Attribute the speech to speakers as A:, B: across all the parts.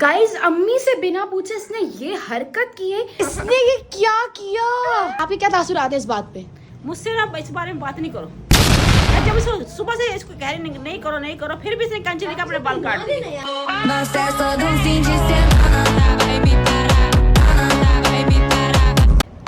A: Guys अम्मी से बिना पूछे इसने ये हरकत की है। इसने ये क्या किया? आपके क्या तासुरात है इस बात पे?
B: मुझसे ना इस बारे में बात नहीं करो। जब इसको सुबह से इसको कह रही नहीं करो, फिर भी इसने कंचली का अपने बाल काट दिए।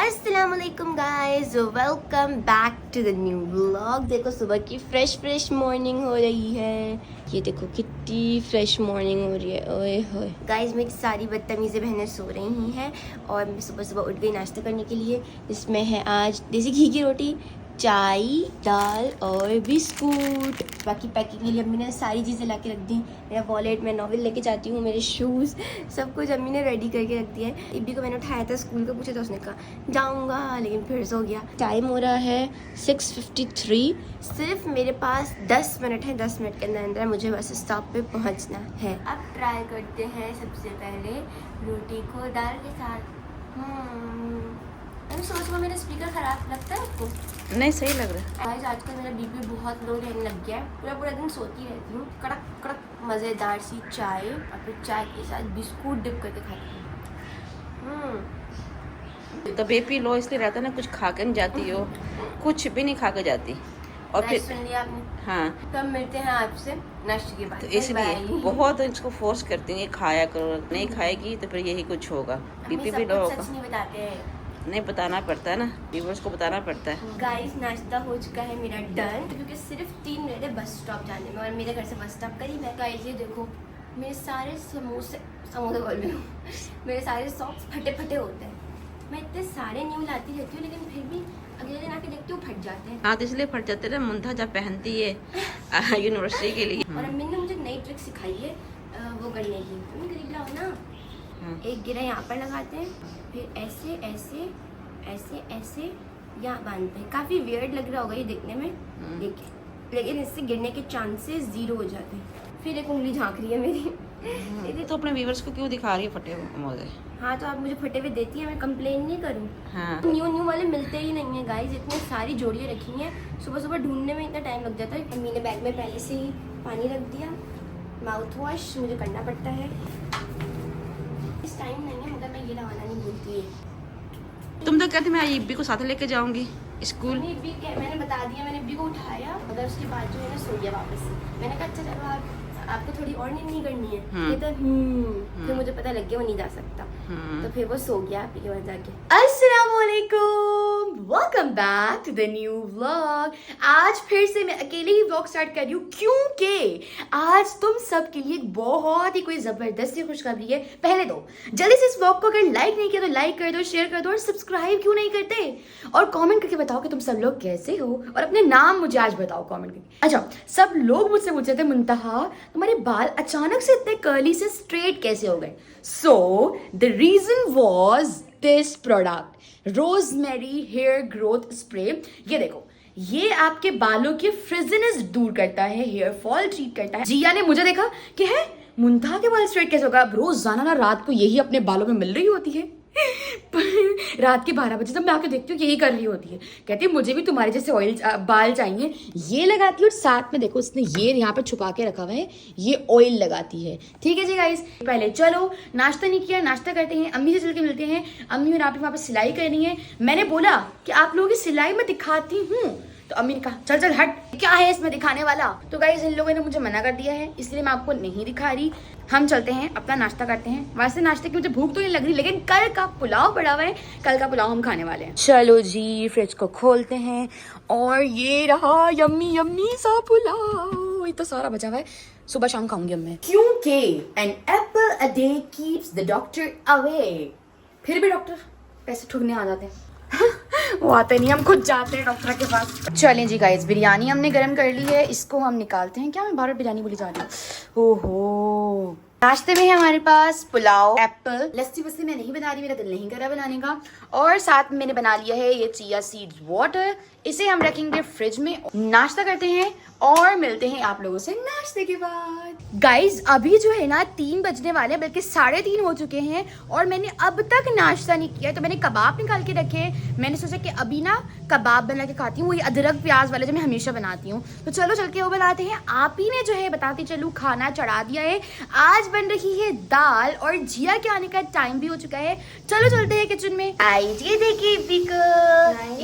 C: अस्सलामुअलैकुम guys, welcome back to the new vlog. देखो सुबह की फ्रेश मॉर्निंग हो रही है। ये देखो कितनी फ्रेश मॉर्निंग हो रही है। ओए होए गाइस, मेरी सारी बदतमीज़ी बहनें सो रही हैं और मैं सुबह उठ गई नाश्ता करने के लिए। इसमें है आज देसी घी की रोटी, चाय, दाल और बिस्कुट। बाकी पैकिंग के लिए अम्मी ने सारी चीज़ें ला के रख दी। मेरा वॉलेट, मैं नॉवेल लेके जाती हूँ, मेरे शूज़, सब कुछ अम्मी ने रेडी करके रख दिया है। इब्बी को मैंने उठाया था, स्कूल का पूछा था, उसने कहा जाऊँगा, लेकिन फिर सो गया। टाइम हो रहा है 6:53। सिर्फ मेरे पास 10 मिनट है। 10 मिनट के अंदर मुझे बस स्टॉप पे पहुँचना है। अब ट्राई करते हैं सबसे पहले रोटी को दाल के साथ। सुबह मेरा स्पीकर खराब लगता है आपको?
B: नहीं, सही लग रहा है।
C: गाइस आजकल मेरा बीपी बहुत लो रहने लग गया है। पूरा दिन सोती रहती हूँ। कड़क मज़ेदार सी चाय और फिर चाय के साथ बिस्कुट डिप करके खाती हूँ।
B: तो बीपी लो इसलिए रहता है ना, कुछ खा के नहीं जाती हो, कुछ भी नहीं खा के जाती। और फिर
C: सुन लिया आपने?
B: हाँ,
C: तब मिलते हैं आपसे नाश्ते के बाद।
B: तो इसलिए बहुत इसको फोर्स करती हैं खाया करो, नहीं खाएगी तो फिर यही कुछ होगा, बीपी भी लो होगा।
C: सच नहीं बताते हैं,
B: नहीं बताना पड़ता है ना, व्यूअर्स को बताना पड़ता है।
C: गाइस नाश्ता हो चुका है मेरा डन, क्योंकि सिर्फ 3 मिनट है बस स्टॉप जाने में और मेरे घर से बस स्टॉप करीब है। गाइस ये देखो, मेरे सारे समोसे बोल रही हूँ, मेरे सारे सॉक्स फटे होते हैं। मैं इतने सारे न्यू लाती रहती हूँ, लेकिन फिर भी अगले दिन आके देखती हूँ फट जाते हैं।
B: हाँ, तो इसलिए फट जाते हैं ना, मुंथा जब पहनती है यूनिवर्सिटी के लिए।
C: और अम्मी ने मुझे नई ट्रिक सिखाई है वो करने की। तुम खरीद लाओ ना, एक गिरा यहाँ पर लगाते हैं, फिर ऐसे ऐसे ऐसे ऐसे यहाँ बांधते हैं। काफ़ी वियर्ड लग रहा होगा ये देखने में, लेकिन इससे गिरने के चांसेस 0 हो जाते हैं। फिर एक उंगली झांक रही है मेरी।
B: तो अपने व्यूअर्स को क्यों दिखा रही है फटे मोजे?
C: हाँ, तो आप मुझे फटे हुए देती हैं, मैं कंप्लेन नहीं करूँ।
B: हाँ,
C: न्यू वाले मिलते ही नहीं है गाइस। इतनी सारी जोड़ियाँ रखी हैं, सुबह ढूंढने में इतना टाइम लग जाता है। अम्मी ने बैग में पहले से ही पानी रख दिया। माउथ वॉश मुझे करना पड़ता है, इस टाइम नहीं है, मगर मैं ये लगाना नहीं भूलती है।
B: तुम तो कहती मैं इब्बी को साथ लेके जाऊंगी स्कूल।
C: मैंने बता दिया, मैंने इब्बी को उठाया, मगर उसके बाद जो है ना सो गया वापस से। मैंने कहा अच्छा चलो आपको थोड़ी और नींद नहीं करनी है। तो फिर मुझे पता लग गया वो नहीं जा सकता, तो फिर वो सो गया आपके बाद जाके। अस्सलामुअलैकुम, welcome back to the new vlog. आज फिर से मैं अकेले ही व्लॉग स्टार्ट कर रही हूँ, क्योंकि आज तुम सब के लिए एक बहुत ही कोई जबरदस्त सी खुशखबरी है। पहले तो जल्दी से इस व्लॉग को अगर लाइक नहीं किया तो लाइक कर दो, शेयर कर दो और सब्सक्राइब क्यों नहीं करते, और कमेंट करके बताओ कि तुम सब लोग कैसे हो, और अपने नाम मुझे आज बताओ कमेंट करके। अच्छा, सब लोग मुझसे पूछ रहे थे मुंतहा तुम्हारे बाल अचानक से इतने कर्ली से स्ट्रेट कैसे हो गए। So the reason was this product, rosemary hair growth spray. ये देखो, ये आपके बालों के फ्रिजीनेस दूर करता है, हेयर फॉल ट्रीट करता है। जिया ने मुझे देखा कि है मुंतहा के बाल स्ट्रेट कैसे होगा। अब रोजाना ना रात को यही अपने बालों में मिल रही होती है। रात के 12 बजे जब मैं आके देखती हूँ यही कर रही होती है, कहती है मुझे भी तुम्हारे जैसे ऑयल बाल चाहिए। ये लगाती हूँ, साथ में देखो इसने ये यहाँ पे छुपा के रखा हुआ है, ये ऑयल लगाती है। ठीक है जी गाइस, पहले चलो नाश्ता नहीं किया, नाश्ता करते हैं, अम्मी से चल के मिलते हैं। अम्मी और आप वहाँ पे सिलाई करनी है। मैंने बोला कि आप लोगों की सिलाई में दिखाती हूँ, तो अम्मी ने कहा चल हट, क्या है इसमें दिखाने वाला। तो गाइस इन लोगों ने मुझे मना कर दिया है, इसलिए मैं आपको नहीं दिखा रही। हम चलते हैं अपना नाश्ता करते हैं। वैसे नाश्ते की मुझे भूख तो नहीं लग रही, लेकिन कल का पुलाव पड़ा हुआ है, कल का पुलाव हम खाने वाले हैं। चलो जी, फ्रिज को खोलते हैं और ये रहा यम्मी यम्मी सा पुलाव। इतना सारा बचा हुआ है, सुबह शाम खाऊंगी मैं, क्योंकि an apple a day keeps the doctor away. फिर भी डॉक्टर पैसे ठुकने आ जाते हैं। वो आते नहीं, हम खुद जाते हैं डॉक्टर के पास। चलें जी गाइस, बिरयानी हमने गर्म कर ली है, इसको हम निकालते हैं। क्या मैं बार बिरयानी बोली जा रही हूँ। ओहो, नाश्ते में है हमारे पास पुलाव, एप्पल, लस्सी वस्सी मैं नहीं बना रही, मेरा दिल नहीं कर रहा बनाने का। और साथ में मैंने बना लिया है ये चिया सीड्स वाटर, इसे हम रखेंगे फ्रिज में। नाश्ता करते हैं
A: और मिलते हैं आप लोगों से नाश्ते के बाद। गाइज अभी जो है ना 3 बजने वाले हैं, बल्कि 3:30 हो चुके हैं और मैंने अब तक नाश्ता नहीं किया। तो मैंने कबाब निकाल के रखे हैं। मैंने सोचा कि अभी ना कबाब बना के खाती हूँ, वही अदरक प्याज वाले जो मैं हमेशा बनाती हूँ। तो चलो चल के वो बनाते हैं। आप ही ने जो है बताती चलूँ खाना चढ़ा दिया है। आज बन रही है दाल और जिया के आने का टाइम भी हो चुका है। चलो चलते हैं किचन में। आइए देखिए इब्बी को,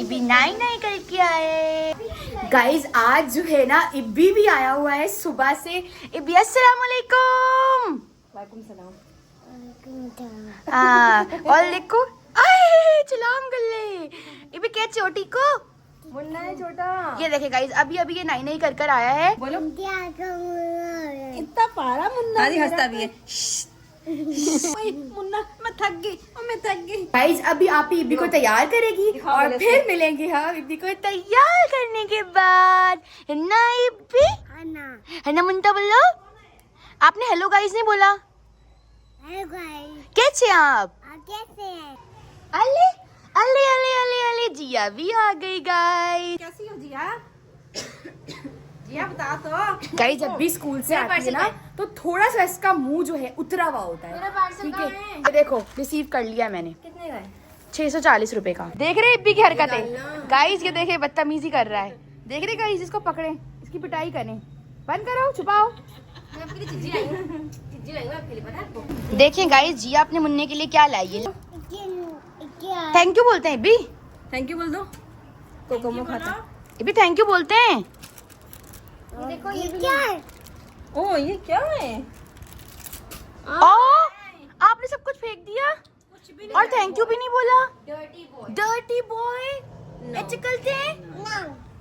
A: इब्बी नाई करके आए। गाइज आज जो है ना इब्बी भी आया हुआ है सुबह से। इब्बी अस्सलाम वालेकुम।
C: वालेकुम सलाम।
A: और देखो आए चलाम गल्ले। इब्बी क्या छोटी को
C: मुन्ना है छोटा।
A: ये देखे गाइज अभी अभी ये नाई कर आया है।
B: बोलो इतना पारा मुन्ना अरे हंसता भी है। ओए, मुन्ना मैं थक गई।
A: गाइज अभी आप ही इब्बी को तैयार करेगी और फिर मिलेंगे हम इब्बी को तैयार करने के बाद। है ना इब्बी? है ना मुन्ना बोलो। आपने हेलो गाइज नहीं बोला। कैसे आप? अले अले अले अले अले जिया भी आ गई गाइज।
B: कैसी हो जिया? जिया बता तो।
A: गाइज जब भी स्कूल से आती है ना तो थोड़ा सा इसका मुंह जो है उतरा हुआ होता है। ठीक है ये देखो रिसीव कर लिया मैंने।
C: कितने का है?
A: 640 रुपए का। देख रहे इब्बी की हरकतें गाइज। ये देखे बदतमीजी कर रहा है। देख रहे गाइज इसको पकड़े, इसकी पिटाई करें। बंद करो छुपाओ।
C: मैं आपके लिए चिज्जी लाई हूँ। चिज्जी लाई हूँ आपके लिए, पता है आपको?
A: देखिए गाइज जिया अपने मुन्ने के लिए क्या लाई है। थैंक यू बोलते हैं इब्बी।
B: थैंक यू बोल दो। कोकोमो खाता।
A: इब्बी थैंक यू बोलते हैं।
C: देखो ये क्या है?
B: ओ ये क्या है?
A: ओ आपने सब कुछ फेंक दिया और थैंक यू भी नहीं बोला।
C: Dirty boy.
A: डर्टी बॉय ऐसे करते हैं?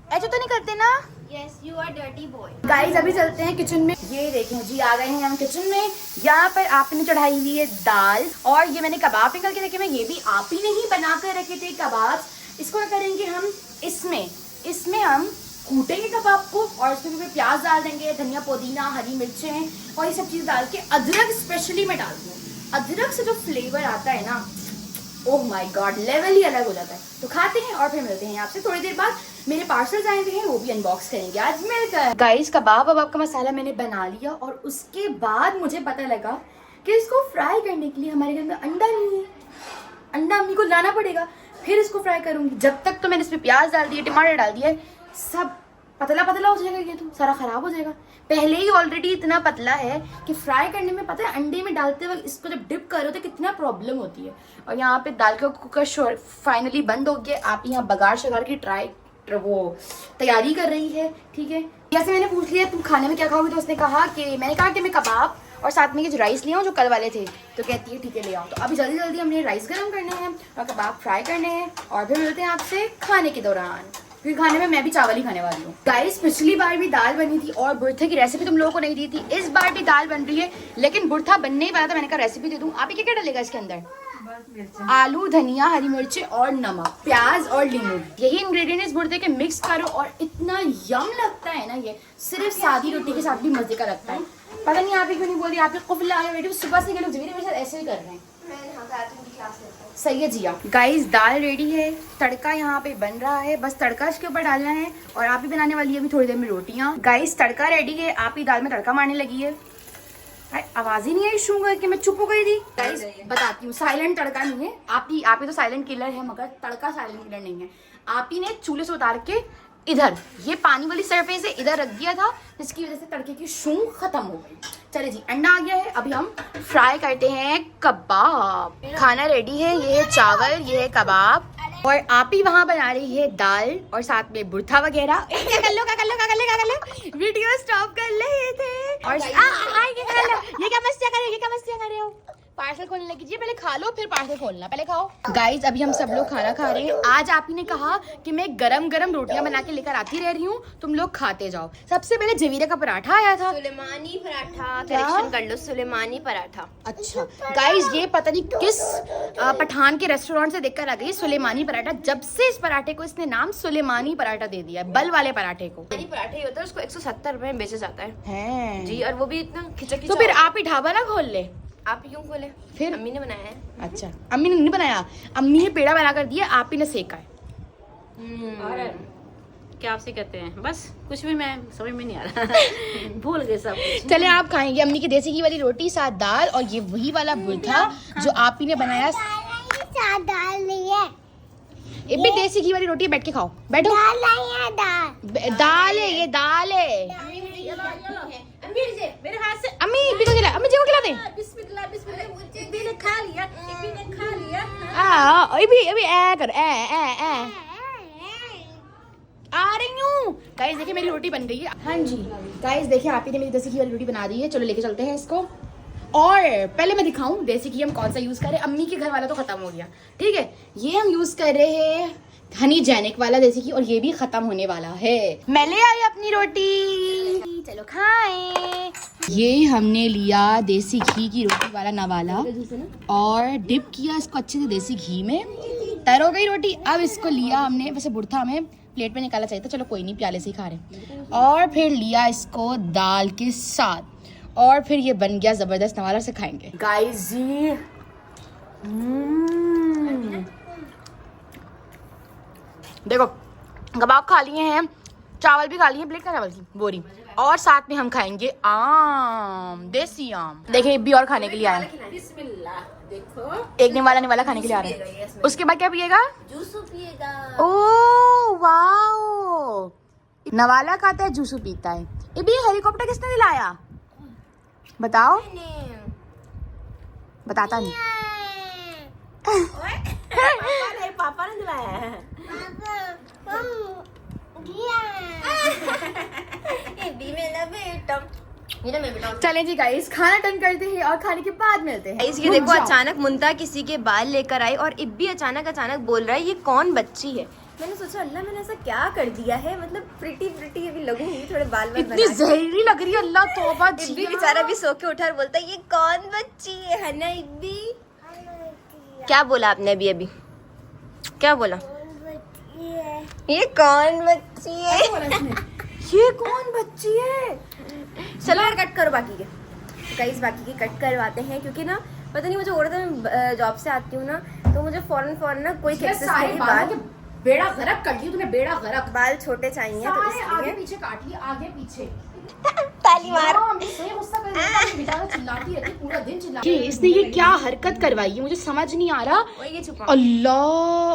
A: ऐसे तो नहीं करते ना।
C: Yes you are dirty boy.
A: Guys अभी चलते हैं किचन में। ये देखें जी आ गए हैं हम किचन में। यहाँ पर आपने चढ़ाई हुई है दाल और ये मैंने कबाब निकल के रखे हैं। ये भी आप ही ने ही बना कर रखे थे कबाब। इसको क्या करेंगे हम इसमें हम कूटेंगे कबाब को और इसमें भी प्याज डाल देंगे, धनिया पुदीना हरी मिर्चें और ये सब चीज़ डाल के अदरक स्पेशली मैं डालती हूँ। अदरक से जो फ्लेवर आता है ना ओह माय गॉड लेवल ही अलग हो जाता है। तो खाते हैं और फिर मिलते हैं आपसे थोड़ी देर बाद। मेरे पार्सल्स आए हुए हैं वो भी अनबॉक्स करेंगे आज मिलकर। गाइस कबाब का मसाला मैंने बना लिया और उसके बाद मुझे पता लगा कि इसको फ्राई करने के लिए हमारे घर में अंडा नहीं है। अंडा अम्मी को लाना पड़ेगा, फिर इसको फ्राई करूंगी। जब तक तो मैंने इसमें प्याज डाल दिए, टमाटर डाल दिए, सब पतला पतला हो जाएगा। ये तो सारा खराब हो जाएगा। पहले ही ऑलरेडी इतना पतला है कि फ्राई करने में पता है अंडे में डालते वक्त इसको जब डिप करो तो कितना प्रॉब्लम होती है। और यहाँ पे दाल का कुकर फाइनली बंद हो गया। आप यहाँ बगार शगार की तैयारी कर रही है। ठीक है जैसे मैंने पूछ लिया तुम खाने में क्या खाओगे, तो उसने कहा कि मैंने कहा कि मैं कबाब और साथ में ये जो राइस ले आऊँ जो कल वाले थे। तो कहती है ठीक है ले आओ। तो अभी जल्दी जल्दी हमने राइस गर्म करने हैं और कबाब फ्राई करने हैं और फिर मिलते हैं आपसे खाने के दौरान, क्योंकि खाने में मैं भी चावल ही खाने वाली हूँ। गाइस पिछली बार भी दाल बनी थी और बुरथे की रेसिपी तुम लोगों को नहीं दी थी। इस बार भी दाल बन रही है लेकिन बुरथा बनने ही वाला था। मैंने कहा रेसिपी दे दूँ। आप क्या क्या डालेगा इसके अंदर? आलू धनिया हरी मिर्ची और नमक प्याज और लीमू, यही इंग्रेडिएंट इस बुरथे के मिक्स करो और इतना यम लगता है ना। ये सिर्फ सादी रोटी के साथ भी मजे का लगता है। पता नहीं आप ही क्यों नहीं बोल रही। आप कुफला बेटी सुबह से लोग मेरे साथ ऐसे ही कर रहे हैं। सही है जिया। गाइस दाल रेडी है, तड़का यहाँ पे बन रहा है, बस तड़का इसके ऊपर डालना है और आप ही बनाने वाली है अभी थोड़ी देर में रोटियाँ। गाइस तड़का रेडी है, आप ही दाल में तड़का मारने लगी है। आवाज ही नहीं आई शू करके, मैं चुप हो गई थी। गाइस बताती हूँ साइलेंट तड़का नहीं है। आप ही तो साइलेंट किलर है मगर तड़का साइलेंट किलर नहीं है। आप ही ने चूल्हे से उतार के इधर ये पानी वाली सरफेस है इधर रख दिया था, जिसकी वजह से तड़के की शू खत्म हो गई। चले जी अंडा आ गया है, अभी हम फ्राई करते हैं कबाब। खाना रेडी है, ये है चावल ये है कबाब और आप ही वहाँ बना रही है दाल और साथ में बुरथा वगैरह। क्या कर लो वीडियो स्टॉप कर ले थे और ये क्या मस्तियाँ कर रहे हो। पार्सल खोलने लगी जी, पहले खा लो फिर पार्सल खोलना, पहले खाओ। गाइज अभी हम सब लोग खाना खा रहे हैं। आज आप ही ने कहा कि मैं गरम गरम रोटियां बना के लेकर आती रह रही हूँ, तुम लोग खाते जाओ। सबसे पहले जवीरा का पराठा आया था।
C: सुलेमानी पराठा, करेक्शन कर लो, सुलेमानी पराठा।
A: अच्छा गाइज ये पता नहीं किस पठान के रेस्टोरेंट से देखकर आ गई सुलेमानी पराठा। जब से इस पराठे को इसने नाम सुलेमानी पराठा दे दिया, बल वाले पराठे को।
C: पराठा ही होता है, उसको 170 रुपए में बेचा जाता
A: है
C: जी, और वो भी इतना खिंचा।
A: तो फिर आप ही ढाबा ना खोल ले।
C: आप क्यों खोले?
A: फिर
C: अम्मी ने बनाया है।
A: अच्छा अम्मी ने नहीं बनाया, अम्मी ने पेड़ा बना कर दिया, आप ही ने सेका है।
B: क्या आपसे कहते हैं, बस कुछ भी मैं समझ में नहीं आ रहा भूल गए सब कुछ।
A: चले आप खाएंगे अम्मी की देसी घी वाली रोटी साथ दाल, और ये वही वाला बुरथा जो आप ही ने बनाया। ये भी देसी घी वाली रोटी है, बैठ के खाओ, बैठो। दाल है, ये दाल है।
B: मेरे हाथ से
A: अम्मी इब्बी को खिला, अम्मी जी को खिला दे।
B: बिस्मिल्लाह बिस्मिल्लाह, इब्बी ने खा लिया, इब्बी ने खा लिया।
A: अभी अभी ऐ कर, ऐ आ रही हूँ। गाइस देखिए मेरी रोटी बन गई है। हाँ जी गाइस देखिए आप ही ने मेरी देसी घी वाली रोटी बना दी है। चलो लेके चलते हैं इसको। और पहले मैं दिखाऊं देसी घी हम कौन सा यूज कर रहे हैं। अम्मी के घर वाला तो खत्म हो गया, ठीक है। ये हम यूज कर रहे हैं हनी जेनिक वाला देसी घी, और ये भी खत्म होने वाला है। मैं ले आई अपनी रोटी, चलो खाएं। ये हमने लिया देसी घी की रोटी वाला नवाला और डिप किया इसको अच्छे से देसी घी में, तर हो गई रोटी। अब इसको लिया हमने, वैसे बुरथा हमें प्लेट में निकाला चाहिए था, चलो कोई नहीं, प्याले से ही खा रहे। और फिर लिया इसको दाल के साथ, और फिर ये बन गया जबरदस्त नवाला, से खाएंगे गाइस जी। देखो कबाब खा लिए हैं, चावल भी खा लिए, प्लेट का चावल की बोरी, और साथ में हम खाएंगे आम, देसी आम। देखिए भी और खाने के लिए आया,
B: बिस्मिल्लाह, देखो
A: एक निवाला खाने के लिए आ रहा है। उसके बाद क्या पिएगा?
B: जूसू पिएगा।
A: ओ वाओ, नवाला खाता है जूसू पीता है। ये भी हेलीकॉप्टर किसने दिलाया बताओ? बताता नहीं।
B: पापा ने दिलाया है।
A: चलें जी गाइस, खाना टर्न करते हैं और खाने के बाद मिलते हैं।
C: ये देखो अचानक मुंता किसी के बाल लेकर आई और इब्बी अचानक बोल रहा है ये कौन बच्ची है। मैंने सोचा अल्लाह मैंने ऐसा क्या कर दिया है, मतलब प्रिटी अभी लगूंगी, थोड़े बाल
A: इतनी जहरीली लग रही है, अल्लाह तौबा।
C: इब्बी बेचारा भी सो के उठा और बोलता है ये कौन बच्ची है ना इब्बी? क्या बोला आपने अभी क्या बोला? ये कौन बच्ची है?
A: ये कौन बच्ची है?
C: चलो यार कट करो बाकी के। गाइस बाकी के कट करवाते हैं, क्योंकि ना पता नहीं मुझे और मैं जॉब से आती हूँ ना, तो मुझे फौरन ना कोई एक्सेस नहीं, बाल
A: बेड़ा गरक कर लिया तूने, बेड़ा गरक।
C: बाल छोटे चाहिए तो
A: आगे
C: इसलिए
A: पीछे काट लिया, आगे पीछे।
C: ताली मार।
A: चिल्लाती रहती पूरा दिन चिल्लाती। इसने ये क्या हरकत करवाई है, मुझे समझ नहीं आ रहा।
C: ये छुपा।
A: अल्लाह,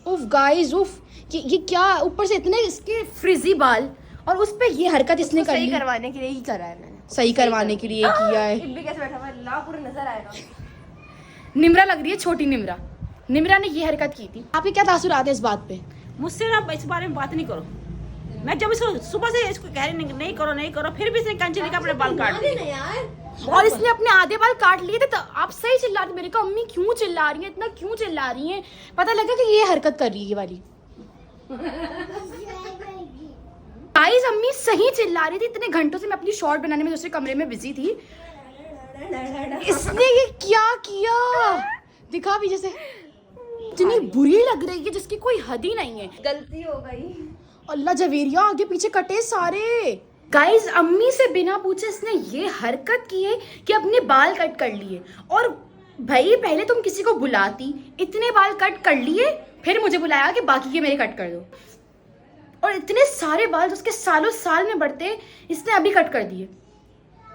A: उफ गाइस, उफ ये क्या, ऊपर से इतने इसके फ्रिजी बाल, और उस पे ये हरकत इसने कर ली।
C: सही करवाने के लिए ही करा है मैंने,
A: सही करवाने के लिए किया है।
C: इब्बी कैसे बैठा हुआ है, अल्लाह पूरा नजर आएगा।
A: निम्रा लग रही है, छोटी निम्रा ने ये हरकत की थी। आपके क्या तासुरात है इस बात पे?
B: मुझसे ना इस बारे में बात नहीं करो। मैं जब इसको सुबह से इसको कह रही नहीं करो, फिर भी इसने कंचे लेकर अपने बाल काट दिए।
A: और इसने अपने आधे बाल काट लिए थे, तो आप सही चिल्ला रही। मेरे को अम्मी क्यों चिल्ला रही हैं, इतना क्यों चिल्ला रही हैं? पता लगा कि ये हरकत कर रही है वाली। गाइस अम्मी सही चिल्ला रही थी, इतने घंटों से मैं अपनी शॉर्ट बनाने में दूसरे कमरे में बिजी थी। इसने ये क्या किया, दिखा भी जैसे इतनी बुरी लग रही है जिसकी कोई हद ही नहीं है।
C: गलती हो गई।
A: अल्लाह, जवेरिया आगे पीछे कटे सारे। गाइस अम्मी से बिना पूछे इसने ये हरकत की है कि अपने बाल कट कर लिए। और भाई पहले तुम किसी को बुलाती, इतने बाल कट कर लिए, फिर मुझे बुलाया कि बाकी के मेरे कट कर दो। और इतने सारे बाल उसके सालों साल में बढ़ते, इसने अभी कट कर दिए।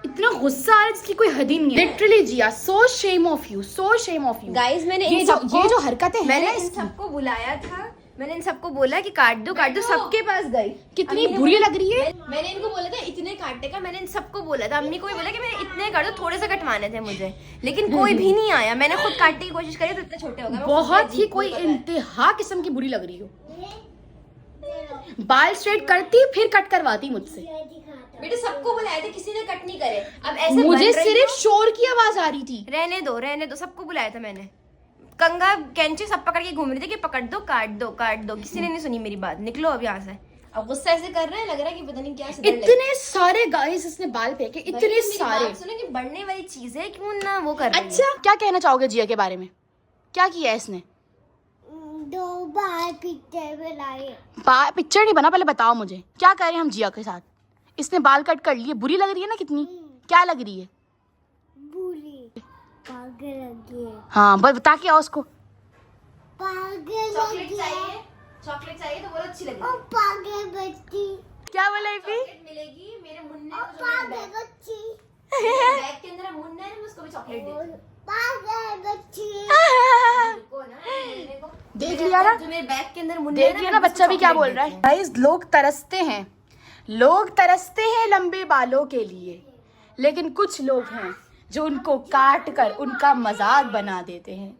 A: इतना गुस्सा आ रहा है जिसकी कोई हद ही नहीं है। Literally Jiya, so shame of you, so shame of you.
C: Guys मैंने
A: ये जो हरकतें हैं,
C: मैंने इन सबको बुलाया था, मैंने इन सबको बोला कि काट दो, सबके पास गई।
A: कितनी बुरी लग रही है।
C: मैंने इनको बोला था इतने काटने का, मैंने इन सबको बोला था। अम्मी को भी बोला कि मैंने इतने काट दो, थोड़े से कटवाने थे मुझे, लेकिन कोई भी नहीं आया। मैंने खुद काटने की कोशिश करी तो इतने छोटे हो गए।
A: बहुत ही कोई इंतहा किस्म की बुरी लग रही हो। बाल स्ट्रेट करती फिर कट करवाती मुझसे।
C: बेटे सबको बुलाया था, किसी ने कट नहीं करे। अब ऐसे
A: मुझे सिर्फ शोर की आवाज आ रही थी।
C: रहने दो, सबको बुलाया था मैंने। कंगा कैंची सब पकड़ के घूम रही थी कि पकड़ दो, काट दो। किसी ने नहीं सुनी मेरी बात। निकलो अब यहाँ से। अब गुस्सा ऐसे कर रहे हैं, लग रहा है कि पता नहीं क्या
A: इतने सारे गाइस इसने बाल फेंके, इतने सारे।
C: सुनो कि बढ़ने वाली चीज है, क्यों ना वो कर रही है।
A: अच्छा क्या कहना चाहोगे जिया के बारे में? क्या किया है इसने?
D: 2 बार पिक्चर बनाए।
A: पिक्चर नहीं बना, पहले बताओ मुझे क्या कर रहे हैं हम जिया के साथ? इसने बाल कट कर लिए, बुरी लग रही है ना कितनी? क्या लग रही है?
D: बुरी पागल लगी है।
A: हाँ बता के आओ उसको।
D: पागल लगी है।
C: चॉकलेट चाहिए तो बोलो अच्छी लगेगी।
D: ओपा के बच्ची
A: क्या बोला इफी?
C: चॉकलेट मिलेगी मेरे मुन्ने को, जो
D: ओपा
C: मेरे
D: के बच्ची
C: बैग के अंदर मुन्ना है, मैं उसको भी चॉकलेट देती हूँ।
D: ओपा के बच्ची
C: रुको ना, मुन्ने को
A: देख लिया ना,
C: जो मेरे बैग के अंदर मुन्ना है
A: देख लिया ना बच्चा भी क्या बोल रहा है। गाइस लोग तरसते हैं लंबे बालों के लिए, लेकिन कुछ लोग हैं जो उनको काट कर उनका मजाक बना देते हैं।